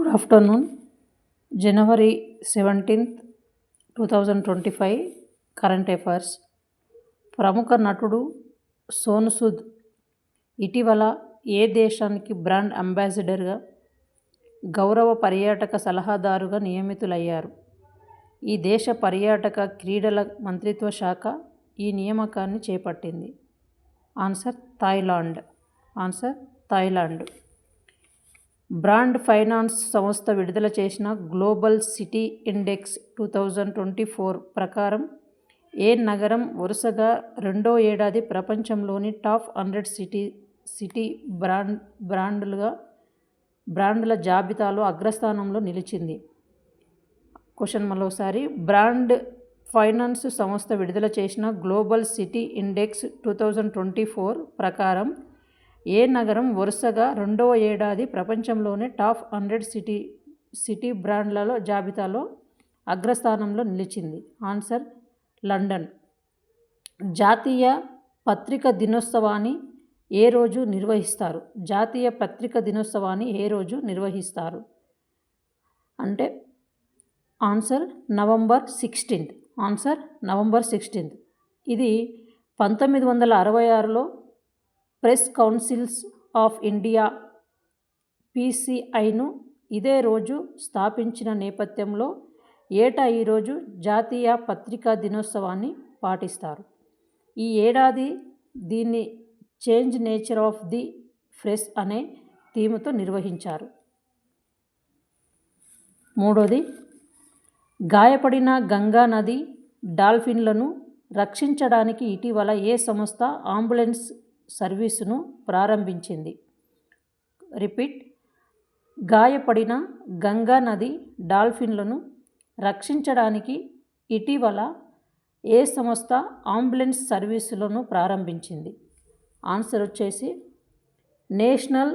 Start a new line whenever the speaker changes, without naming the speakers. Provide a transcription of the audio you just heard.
Good afternoon. జనవరి 17th, 2025 current affairs. ప్రముఖ నటుడు సోను సూద్ ఇటీవల ఏ దేశానికి బ్రాండ్ అంబాసిడర్గా, గౌరవ పర్యాటక సలహాదారుగా నియమితులయ్యారు? ఈ దేశ పర్యాటక క్రీడల మంత్రిత్వ శాఖ ఈ నియామకాన్ని చేపట్టింది. Answer Thailand. బ్రాండ్ ఫైనాన్స్ సంస్థ విడుదల చేసిన గ్లోబల్ సిటీ ఇండెక్స్ 2024 ప్రకారం ఏ నగరం వరుసగా రెండో ఏడాది ప్రపంచంలోని టాప్ 100 సిటీ బ్రాండ్ల జాబితాలో అగ్రస్థానంలో నిలిచింది. క్వశ్చన్ మరోసారి. బ్రాండ్ ఫైనాన్స్ సంస్థ విడుదల చేసిన గ్లోబల్ సిటీ ఇండెక్స్ 2024 ప్రకారం ఏ నగరం వరుసగా రెండవ ఏడాది ప్రపంచంలోని టాప్ 100 సిటీ బ్రాండ్ల జాబితాలో అగ్రస్థానంలో నిలిచింది? Answer London. జాతీయ పత్రికా దినోత్సవాన్ని ఏ రోజు నిర్వహిస్తారు? జాతీయ పత్రికా దినోత్సవాన్ని ఏ రోజు నిర్వహిస్తారు అంటే ఆన్సర్ నవంబర్ 16th. ఇది 1966లో ప్రెస్ కౌన్సిల్స్ ఆఫ్ ఇండియా PCIను ఇదే రోజు స్థాపించిన నేపథ్యంలో ఏటా ఈరోజు జాతీయ పత్రికా దినోత్సవాన్ని పాటిస్తారు. ఈ ఏడాది దీన్ని change nature of the press అనే థీమ్తో నిర్వహించారు. మూడోది. గాయపడిన గంగా నది డాల్ఫిన్లను రక్షించడానికి ఇటీవల ఏ సంస్థ అంబులెన్స్ సర్వీసును ప్రారంభించింది? రిపీట్. గాయపడిన గంగా నది డాల్ఫిన్లను రక్షించడానికి ఇటీవల ఏ సంస్థ అంబులెన్స్ సర్వీసులను ప్రారంభించింది? ఆన్సర్ వచ్చేసి నేషనల్